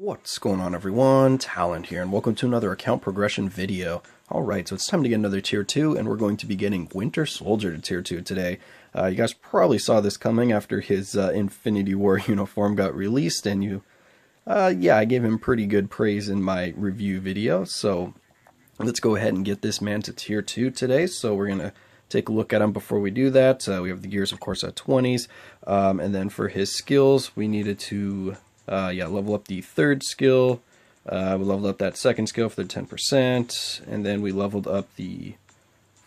What's going on, everyone? Talen here, and welcome to another account progression video. Alright, so it's time to get another tier 2, and we're going to be getting Winter Soldier to tier 2 today. You guys probably saw this coming after his Infinity War uniform got released, and yeah, I gave him pretty good praise in my review video, so let's go ahead and get this man to tier 2 today. So we're going to take a look at him before we do that. We have the gears, of course, at 20s, and then for his skills, we needed to level up the third skill. We leveled up that second skill for the 10%, and then we leveled up the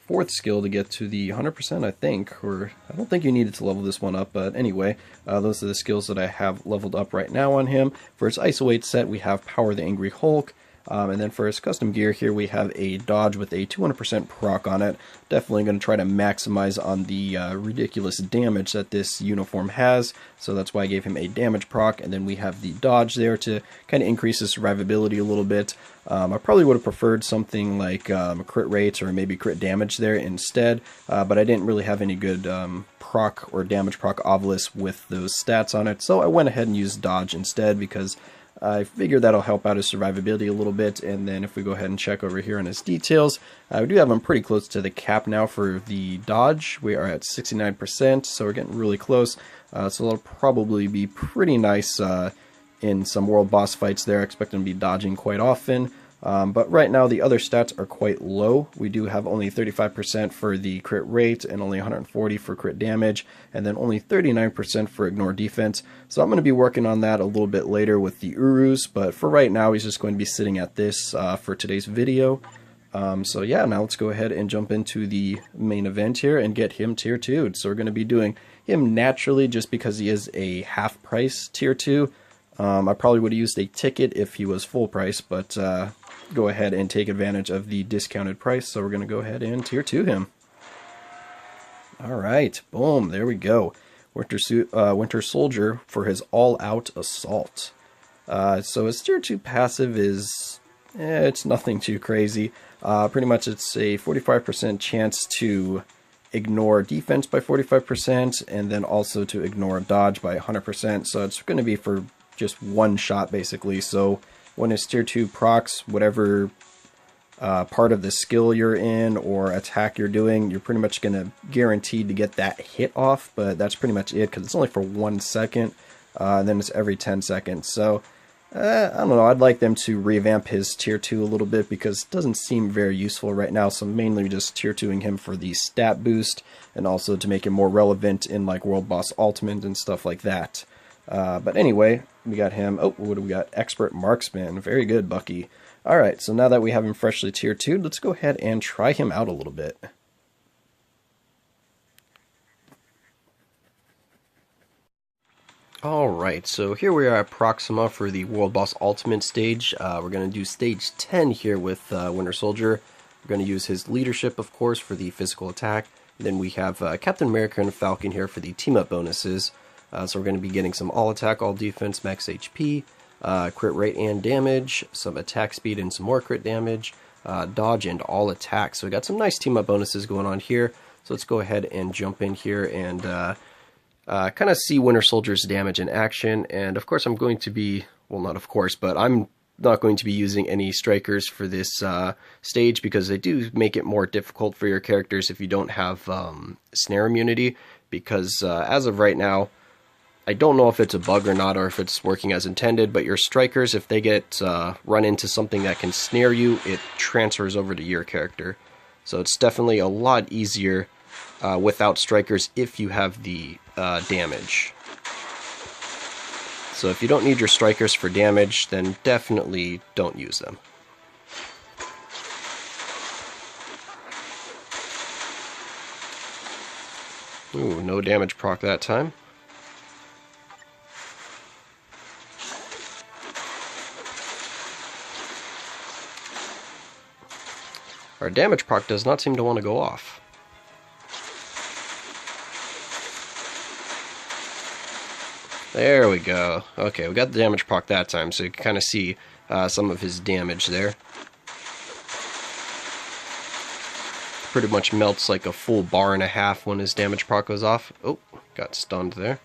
fourth skill to get to the 100%, I think. Or I don't think you needed to level this one up, but anyway, those are the skills that I have leveled up right now on him. For his Isolate set, we have Power the Angry Hulk. And then for his custom gear here, we have a dodge with a 200% proc on it. Definitely going to try to maximize on the ridiculous damage that this uniform has. So that's why I gave him a damage proc. And then we have the dodge there to kind of increase his survivability a little bit. I probably would have preferred something like crit rates or maybe crit damage there instead. But I didn't really have any good proc or damage proc Ovilus with those stats on it. So I went ahead and used dodge instead because I figured that'll help out his survivability a little bit. And then if we go ahead and check over here on his details, we do have him pretty close to the cap now for the dodge. We are at 69%, so we're getting really close. So that'll probably be pretty nice in some world boss fights there. I expect him to be dodging quite often. But right now the other stats are quite low. We do have only 35% for the crit rate and only 140 for crit damage, and then only 39% for ignore defense. So I'm going to be working on that a little bit later with the Urus, but for right now he's just going to be sitting at this for today's video. So yeah, now let's go ahead and jump into the main event here and get him tier 2. So we're going to be doing him naturally just because he is a half price tier 2. I probably would have used a ticket if he was full price, but go ahead and take advantage of the discounted price. So we're going to go ahead and tier 2 him. Alright, boom, there we go. Winter Soldier for his all-out assault. So his tier 2 passive is, it's nothing too crazy. Pretty much it's a 45% chance to ignore defense by 45%, and then also to ignore dodge by 100%. So it's going to be for just one shot basically. So when his tier 2 procs, whatever part of the skill you're in or attack you're doing, you're pretty much going to guaranteed to get that hit off, but that's pretty much it because it's only for 1 second, and then it's every 10 seconds. So I don't know, I'd like them to revamp his tier 2 a little bit because it doesn't seem very useful right now. So mainly just tier 2ing him for the stat boost and also to make him more relevant in like World Boss Ultimate and stuff like that. But anyway, we got him. Oh, what do we got? Expert Marksman. Very good, Bucky. Alright, so now that we have him freshly tier 2, let's go ahead and try him out a little bit. Alright, so here we are at Proxima for the World Boss Ultimate stage. We're going to do stage 10 here with Winter Soldier. We're going to use his leadership, of course, for the physical attack. Then we have Captain America and Falcon here for the team-up bonuses. So we're going to be getting some all attack, all defense, max HP, crit rate and damage, some attack speed and some more crit damage, dodge and all attack. So we got some nice team-up bonuses going on here. So let's go ahead and jump in here and kind of see Winter Soldier's damage in action. And of course I'm going to be, well, not of course, but I'm not going to be using any strikers for this stage because they do make it more difficult for your characters if you don't have snare immunity. Because as of right now, I don't know if it's a bug or not, or if it's working as intended, but your strikers, if they get run into something that can snare you, it transfers over to your character. So it's definitely a lot easier without strikers if you have the damage. So if you don't need your strikers for damage, then definitely don't use them. Ooh, no damage proc that time. Our damage proc does not seem to want to go off. There we go. Okay, we got the damage proc that time, so you can kind of see some of his damage there. Pretty much melts like a full bar and a half when his damage proc goes off. Oh, got stunned there.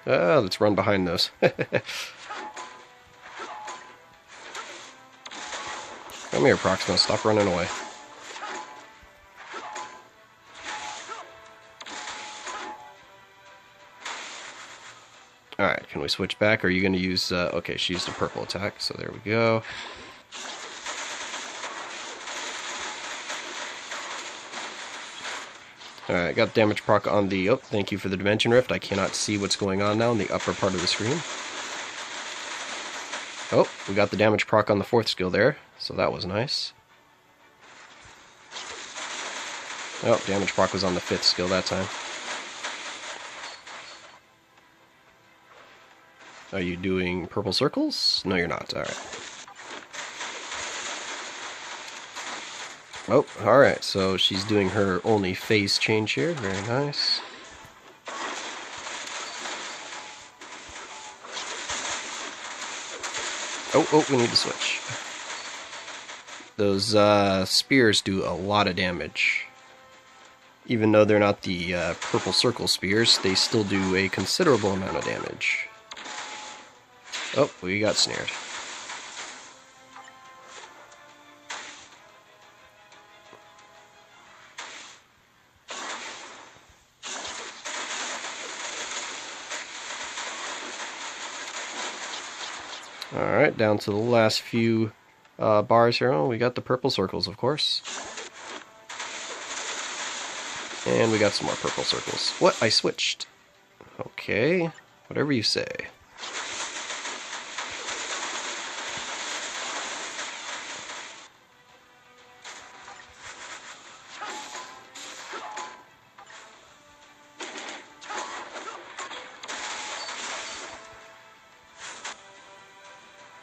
Let's run behind those. Come here, Proxima. Stop running away. Alright, can we switch back? Or are you going to use... okay, she used a purple attack, so there we go. Alright, got damage proc on the... Oh, thank you for the Dimension Rift. I cannot see what's going on now in the upper part of the screen. Oh, we got the damage proc on the 4th skill there, so that was nice. Oh, damage proc was on the 5th skill that time. Are you doing purple circles? No, you're not. Alright. Oh, alright, so she's doing her only phase change here. Very nice. Oh, we need to switch. Those spears do a lot of damage. Even though they're not the purple circle spears, they still do a considerable amount of damage. Oh, we got snared. Alright, down to the last few bars here. Oh, we got the purple circles, of course. And we got some more purple circles. What? I switched. Okay, whatever you say.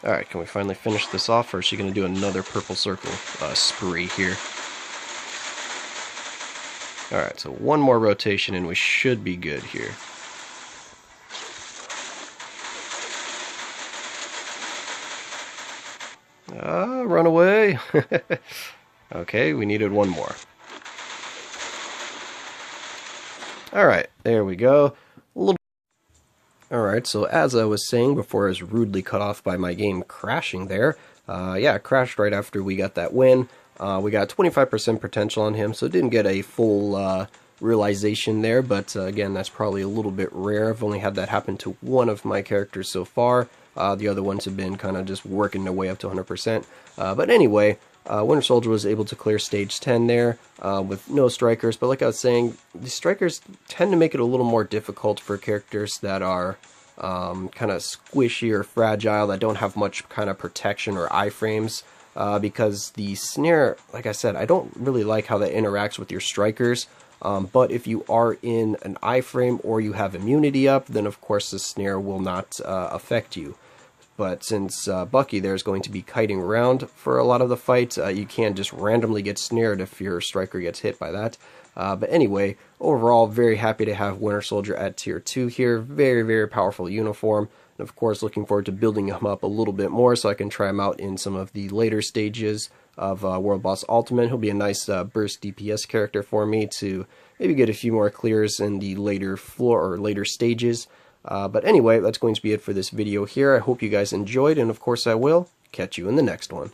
Alright, can we finally finish this off, or is she going to do another purple circle spree here? Alright, so one more rotation and we should be good here. Run away! Okay, we needed one more. Alright, there we go. Alright, so as I was saying before I was rudely cut off by my game crashing there, yeah, it crashed right after we got that win. We got 25% potential on him, so didn't get a full realization there, but again, that's probably a little bit rare. I've only had that happen to one of my characters so far. The other ones have been kind of just working their way up to 100%. But anyway, Winter Soldier was able to clear stage 10 there with no strikers, but like I was saying, the strikers tend to make it a little more difficult for characters that are kind of squishy or fragile, that don't have much kind of protection or iframes, because the snare, like I said, I don't really like how that interacts with your strikers, but if you are in an iframe or you have immunity up, then of course the snare will not affect you. But since Bucky there is going to be kiting around for a lot of the fight, you can just randomly get snared if your striker gets hit by that. But anyway, overall, very happy to have Winter Soldier at tier 2 here. Very, very powerful uniform. And of course, looking forward to building him up a little bit more so I can try him out in some of the later stages of World Boss Ultimate. He'll be a nice burst DPS character for me to maybe get a few more clears in the later floor or later stages. But anyway, that's going to be it for this video here. I hope you guys enjoyed, and of course I will catch you in the next one.